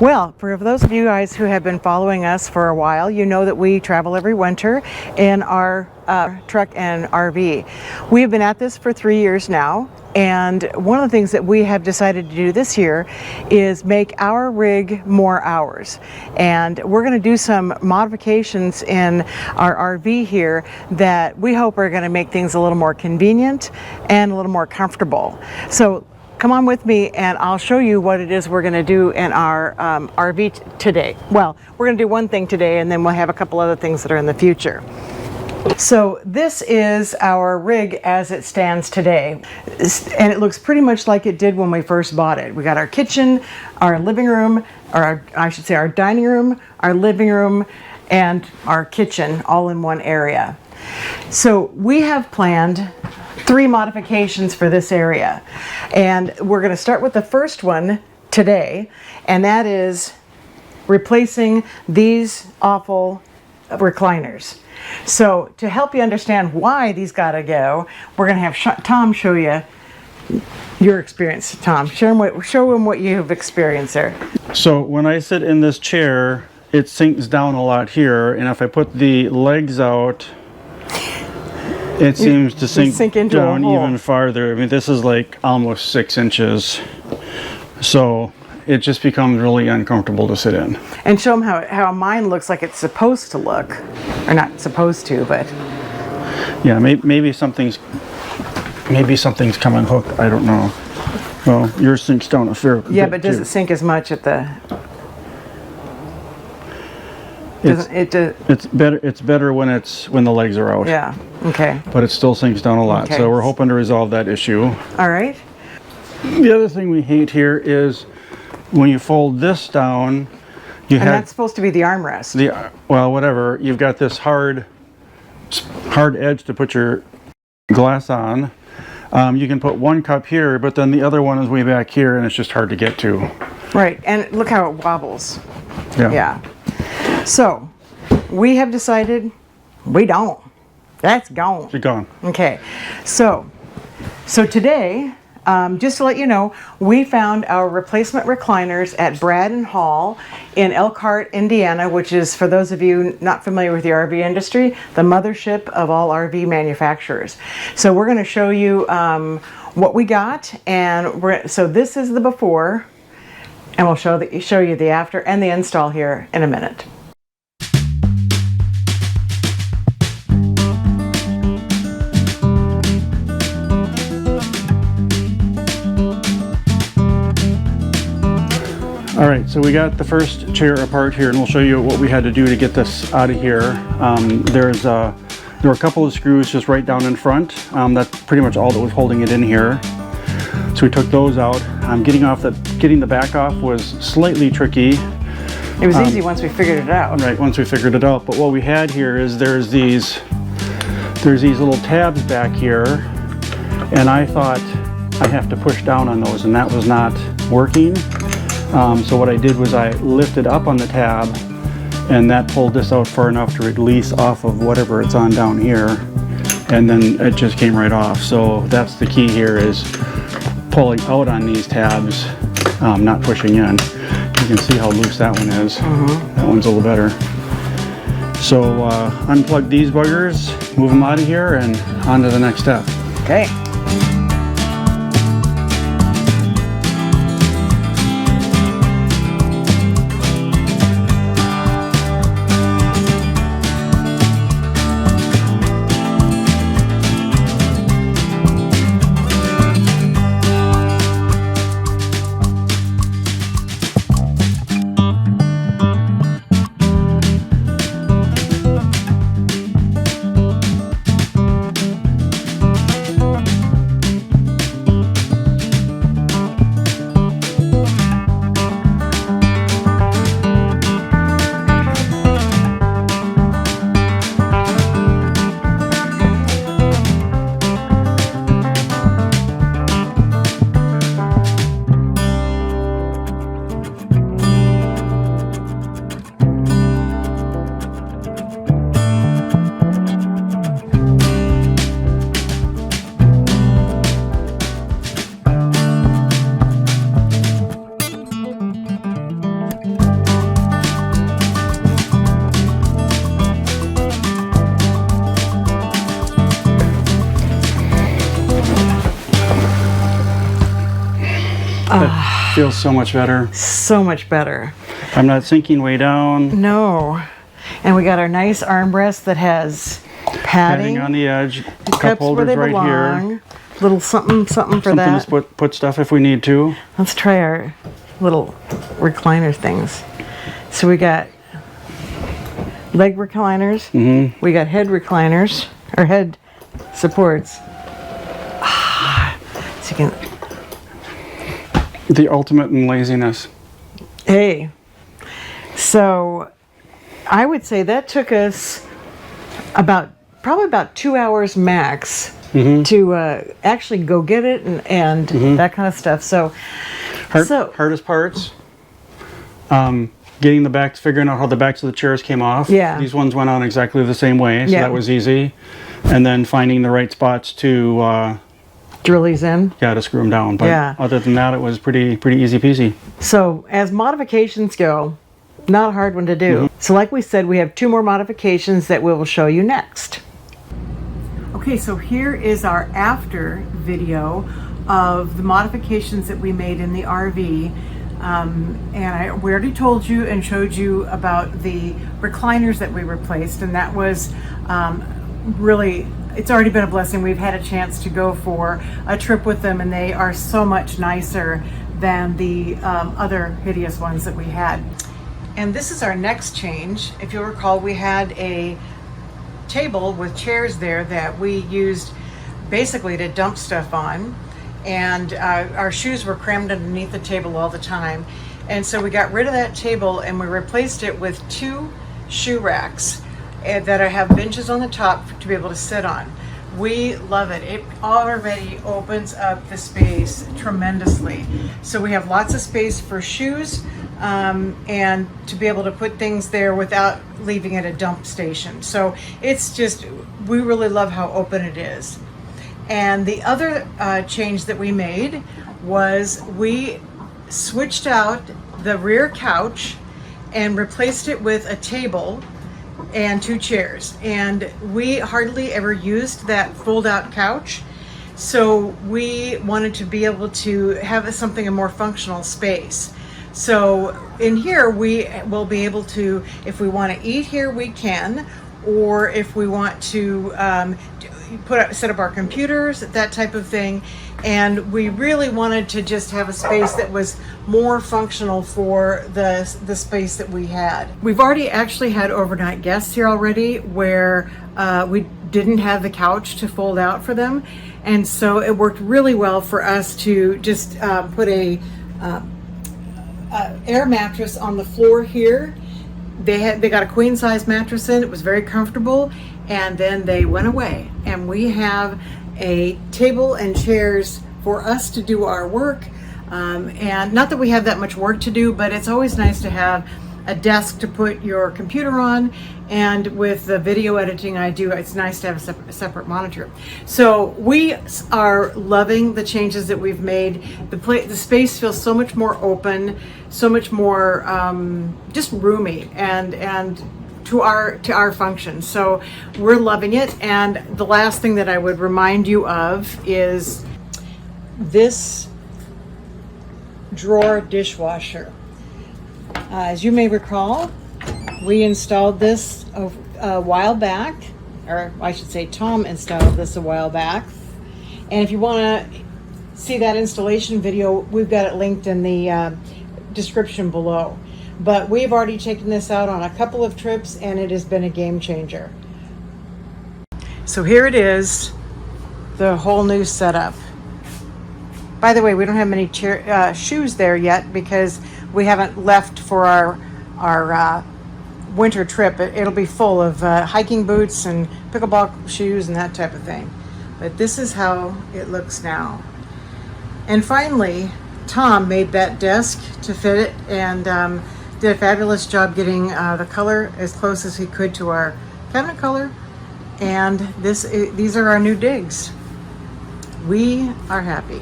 Well, for those of you guys who have been following us for a while, you know that we travel every winter in our truck and RV. We have been at this for 3 years now, and one of the things that we have decided to do this year is make our rig more ours. And we're going to do some modifications in our RV here that we hope are going to make things a little more convenient and a little more comfortable. So come on with me and I'll show you what it is we're going to do in our RV today. Well, we're going to do one thing today and then we'll have a couple other things that are in the future. So this is our rig as it stands today, and it looks pretty much like it did when we first bought it. We got our kitchen, our living room, or I should say our dining room, our living room, and our kitchen all in one area. So we have planned 3 modifications for this area, and we're going to start with the first one today, and that is replacing these awful recliners. So to help you understand why these gotta go, we're going to have Tom show you your experience. Tom, show him what you've experienced there. So when I sit in this chair, it sinks down a lot here, and if I put the legs out, it seems to sink into down even farther. I mean, this is like almost 6 inches. So it just becomes really uncomfortable to sit in. And show them how mine looks like it's supposed to look. Or not supposed to, but... Yeah, maybe something's come unhooked. I don't know. Well, yours sinks down a fair bit. Yeah, but does it sink as much at the... It's better when the legs are out. Yeah, okay. But it still sinks down a lot. Okay. So we're hoping to resolve that issue. All right. The other thing we hate here is when you fold this down, that's supposed to be the armrest. Well, whatever. You've got this hard edge to put your glass on. You can put one cup here, but then the other one is way back here, and it's just hard to get to. Right, and look how it wobbles. Yeah. So, we have decided we don't. That's gone. It's gone. Okay, so today, just to let you know, we found our replacement recliners at Brad and Hall in Elkhart, Indiana, which is, for those of you not familiar with the RV industry, the mothership of all RV manufacturers. So we're going to show you what we got, and so this is the before, and we'll show you the after and the install here in a minute. All right, so we got the first chair apart here, and we'll show you what we had to do to get this out of here. There were a couple of screws just right down in front. That's pretty much all that was holding it in here. So we took those out. Getting the back off was slightly tricky. It was easy once we figured it out. Right, once we figured it out. But what we had here is there's these little tabs back here, and I thought I have to push down on those, and that was not working. So what I did was I lifted up on the tab, and that pulled this out far enough to release off of whatever it's on down here, and then it just came right off. So that's the key here, is pulling out on these tabs, not pushing in. You can see how loose that one is. That one's a little better. So unplug these buggers, move them out of here, and on to the next step. Okay. That feels so much better. So much better. I'm not sinking way down. No. And we got our nice armrest that has padding On the edge. Cup cups where holders they right belong. here. Little something for Something that. to put stuff if we need to. Let's try our little recliner things. So we got leg recliners. Mm-hmm. We got head recliners, or head supports. So you can, The ultimate in laziness. hey. So I would say that took us probably about 2 hours max to actually go get it and that kind of stuff. So, Hardest parts, getting figuring out how the backs of the chairs came off. Yeah. These ones went on exactly the same way, so Yeah. that was easy. And then finding the right spots to drill these in. to screw them down. But Yeah. other than that, it was pretty easy peasy. So as modifications go, not a hard one to do. So like we said, we have 2 more modifications that we will show you next. Okay, so here is our after video of the modifications that we made in the RV. We already told you and showed you about the recliners that we replaced, and that was really, it's already been a blessing. We've had a chance to go for a trip with them, and they are so much nicer than the other hideous ones that we had. And this is our next change. If you'll recall, we had a table with chairs there that we used basically to dump stuff on, and our shoes were crammed underneath the table all the time, and so we got rid of that table and we replaced it with 2 shoe racks that have benches on the top to be able to sit on. We love it. It already opens up the space tremendously. So we have lots of space for shoes and to be able to put things there without leaving it a dump station. So it's just, we really love how open it is. And the other change that we made was we switched out the rear couch and replaced it with a table and 2 chairs. And we hardly ever used that fold-out couch. So we wanted to be able to have a more functional space. So in here, we will be able to, if we want to eat here, we can, or if we want to set up our computers, that type of thing. And we really wanted to just have a space that was more functional for the space that we had. We've already actually had overnight guests here already where we didn't have the couch to fold out for them. And so it worked really well for us to just put a air mattress on the floor here. They got a queen size mattress in. It was very comfortable, and then they went away, and we have a table and chairs for us to do our work. And not that we have that much work to do, but it's always nice to have a desk to put your computer on, and with the video editing I do, it's nice to have a separate monitor. So we are loving the changes that we've made. The space feels so much more open, so much more just roomy and to our function. So we're loving it. And the last thing that I would remind you of is this drawer dishwasher. As you may recall, we installed this a while back, or I should say Tom installed this a while back. And if you want to see that installation video, we've got it linked in the description below. But we've already taken this out on a couple of trips, and it has been a game changer. So here it is, the whole new setup. By the way, we don't have many shoes there yet because we haven't left for our winter trip. It'll be full of hiking boots and pickleball shoes and that type of thing. But this is how it looks now. And finally, Tom made that desk to fit it and did a fabulous job getting the color as close as he could to our cabinet color. And these are our new digs. We are happy.